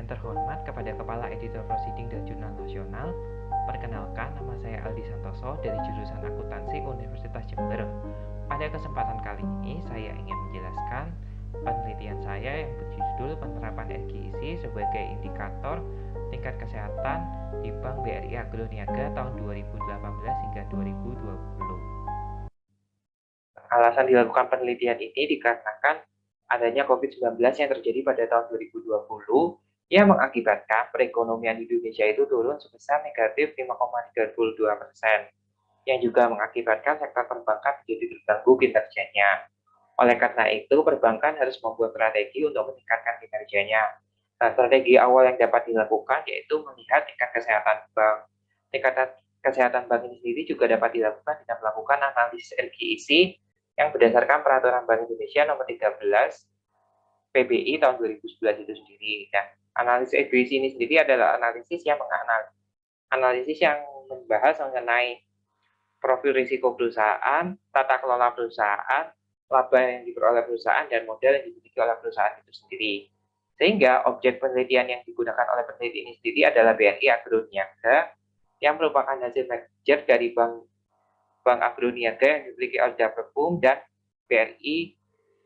terhormat kepada Kepala Editor Proceeding dan Jurnal Nasional. Perkenalkan, nama saya Aldi Santoso dari jurusan Akuntansi Universitas Jember. Pada kesempatan kali ini, saya ingin menjelaskan penelitian saya yang berjudul penerapan RGIC sebagai indikator tingkat kesehatan di Bank BRI Agroniaga tahun 2018 hingga 2020. Alasan dilakukan penelitian ini dikarenakan adanya COVID-19 yang terjadi pada tahun 2020 yang mengakibatkan perekonomian Indonesia itu turun sebesar negatif 5,32%, yang juga mengakibatkan sektor perbankan menjadi terganggu kinerjanya. Oleh karena itu, perbankan harus membuat strategi untuk meningkatkan kinerjanya. Nah, strategi awal yang dapat dilakukan yaitu melihat tingkat kesehatan bank. Tingkat kesehatan bank ini sendiri juga dapat dilakukan dengan melakukan analisis RGIC yang berdasarkan Peraturan Bank Indonesia Nomor 13 PBI tahun 2011 itu sendiri. Nah, analisis RGIC ini sendiri adalah analisis yang membahas mengenai profil risiko perusahaan, tata kelola perusahaan, laba yang diperoleh perusahaan, dan modal yang dimiliki oleh perusahaan itu sendiri. Sehingga objek penelitian yang digunakan oleh peneliti ini sendiri adalah BRI Agroniaga, yang merupakan hasil merger dari Bank Agroniaga yang dimiliki oleh Perpum dan BRI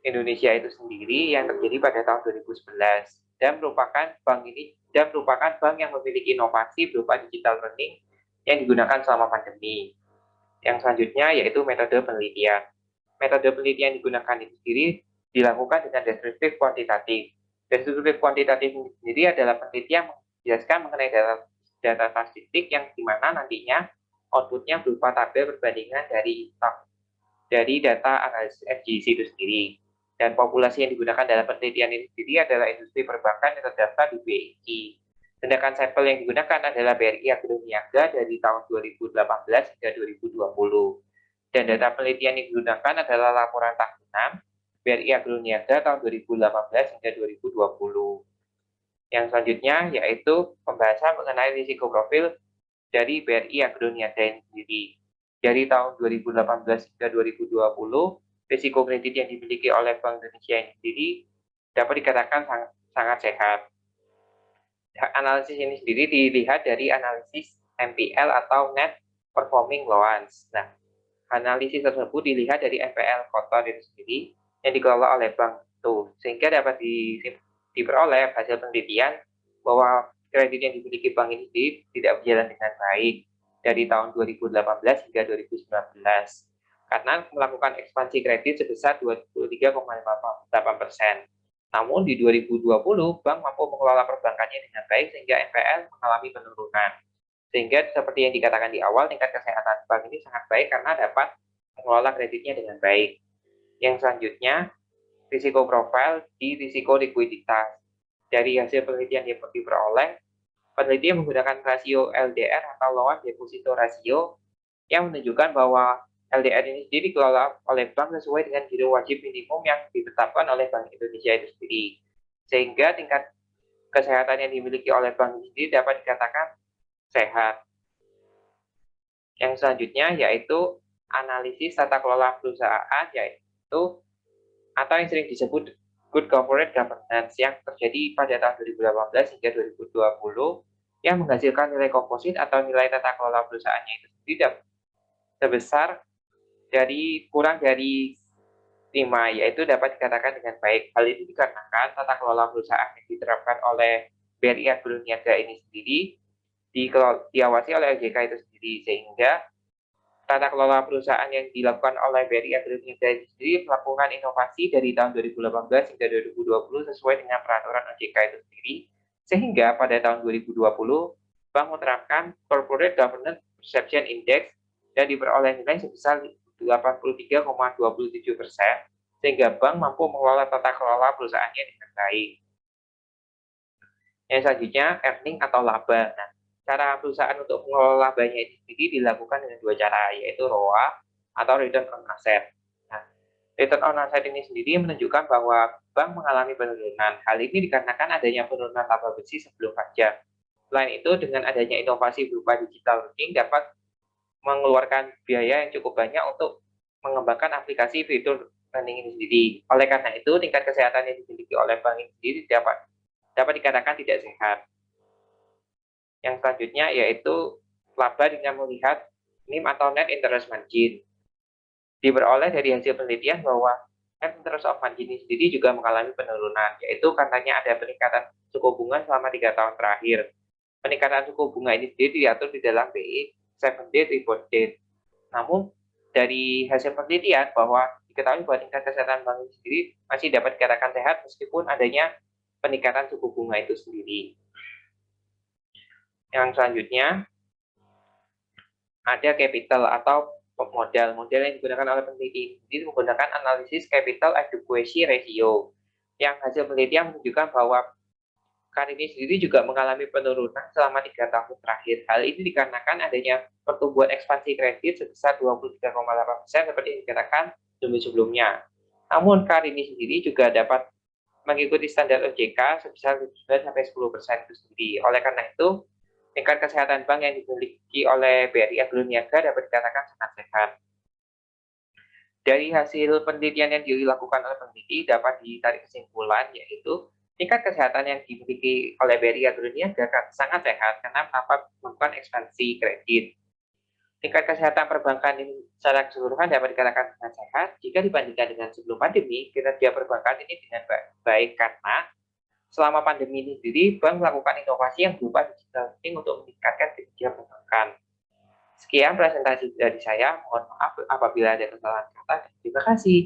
Indonesia itu sendiri yang terjadi pada tahun 2011, dan merupakan bank yang memiliki inovasi berupa digital learning yang digunakan selama pandemi. Yang selanjutnya yaitu metode penelitian. Metode penelitian yang digunakan itu sendiri dilakukan dengan deskriptif kuantitatif. Deskriptif kuantitatif sendiri adalah penelitian yang menjelaskan mengenai data statistik yang dimana nantinya outputnya berupa tabel perbandingan dari data analisis RGIC itu sendiri. Dan populasi yang digunakan dalam penelitian ini sendiri adalah industri perbankan yang terdaftar di BI. Sedangkan sampel yang digunakan adalah BRI Agroniaga dari tahun 2018 hingga 2020. Dan data penelitian yang digunakan adalah laporan tahunan BRI Agroniaga tahun 2018 hingga 2020. Yang selanjutnya yaitu pembahasan mengenai risiko profil dari BRI Agroniaga sendiri. Dari tahun 2018 hingga 2020, risiko kredit yang dimiliki oleh Bank Indonesia ini sendiri dapat dikatakan sangat sehat. Analisis ini sendiri dilihat dari analisis NPL atau Net Performing Loans. Nah, analisis tersebut dilihat dari NPL kotor itu sendiri yang dikelola oleh bank itu, sehingga dapat diperoleh hasil penelitian bahwa kredit yang dimiliki bank ini sendiri tidak berjalan dengan baik dari tahun 2018 hingga 2019 karena melakukan ekspansi kredit sebesar 23,58%. Namun di 2020, bank mampu mengelola perbankannya dengan baik sehingga NPL mengalami penurunan. Sehingga seperti yang dikatakan di awal, tingkat kesehatan bank ini sangat baik karena dapat mengelola kreditnya dengan baik. Yang selanjutnya, risiko profil di risiko likuiditas. Dari hasil penelitian yang diperoleh, peneliti menggunakan rasio LDR atau Loan Deposito Ratio yang menunjukkan bahwa LDR ini sendiri dikelola oleh bank sesuai dengan giro wajib minimum yang ditetapkan oleh Bank Indonesia itu sendiri. Sehingga tingkat kesehatan yang dimiliki oleh bank ini sendiri dapat dikatakan sehat. Yang selanjutnya yaitu analisis tata kelola perusahaan, yaitu atau yang sering disebut Good Corporate Governance yang terjadi pada tahun 2018 hingga 2020 yang menghasilkan nilai komposit atau nilai tata kelola perusahaannya itu tidak sebesar kurang dari 5, yaitu dapat dikatakan dengan baik. Hal ini dikarenakan tata kelola perusahaan yang diterapkan oleh BRI Agroniaga ini sendiri diawasi oleh OJK itu sendiri, sehingga tata kelola perusahaan yang dilakukan oleh BRI Agroniaga ini sendiri melakukan inovasi dari tahun 2018 hingga 2020 sesuai dengan peraturan OJK itu sendiri, sehingga pada tahun 2020 bank menerapkan Corporate Governance Perception Index dan diperoleh nilai sebesar 83,27%, sehingga bank mampu mengelola tata kelola perusahaannya dengan baik. Yang selanjutnya, earning atau laba. Nah, cara perusahaan untuk mengelola labanya ini sendiri dilakukan dengan dua cara, yaitu ROA atau Return on Asset. Nah, Return on Asset ini sendiri menunjukkan bahwa bank mengalami penurunan. Hal ini dikarenakan adanya penurunan laba bersih sebelum pajak. Selain itu, dengan adanya inovasi berupa digital learning dapat mengeluarkan biaya yang cukup banyak untuk mengembangkan aplikasi fitur learning ini sendiri. Oleh karena itu, tingkat kesehatan yang dimiliki oleh bank ini sendiri dapat dapat dikatakan tidak sehat. Yang selanjutnya yaitu laba dengan melihat NIM atau Net Interest Margin. Diperoleh dari hasil penelitian bahwa Net Interest of Margin ini sendiri juga mengalami penurunan, yaitu katanya ada peningkatan suku bunga selama 3 tahun terakhir. Peningkatan suku bunga ini sendiri diatur di dalam BI 7-day report date. Namun, dari hasil penelitian bahwa diketahui bahwa tingkat kesehatan bank ini sendiri masih dapat dikatakan sehat meskipun adanya peningkatan suku bunga itu sendiri. Yang selanjutnya, ada capital atau modal. Modal yang digunakan oleh peneliti ini menggunakan analisis capital adequacy ratio. Yang hasil penelitian menunjukkan bahwa ini sendiri juga mengalami penurunan selama 3 tahun terakhir. Hal ini dikarenakan adanya pertumbuhan ekspansi kredit sebesar 23,8% seperti yang dikatakan sebelumnya. Namun ini sendiri juga dapat mengikuti standar OJK sebesar 9-10% itu sendiri. Oleh karena itu, tingkat kesehatan bank yang dimiliki oleh BRI Agro Niaga dapat dikatakan sangat sehat. Dari hasil penelitian yang dilakukan oleh peneliti dapat ditarik kesimpulan yaitu tingkat kesehatan yang dimiliki oleh BRI Agro Niaga sangat sehat karena dapat melakukan ekspansi kredit. Tingkat kesehatan perbankan ini secara keseluruhan dapat dikatakan sangat sehat jika dibandingkan dengan sebelum pandemi. Kinerja perbankan ini dengan baik karena selama pandemi ini sendiri, bank melakukan inovasi yang berupa digital banking untuk meningkatkan kinerja perbankan. Sekian presentasi dari saya. Mohon maaf apabila ada kesalahan kata. Terima kasih.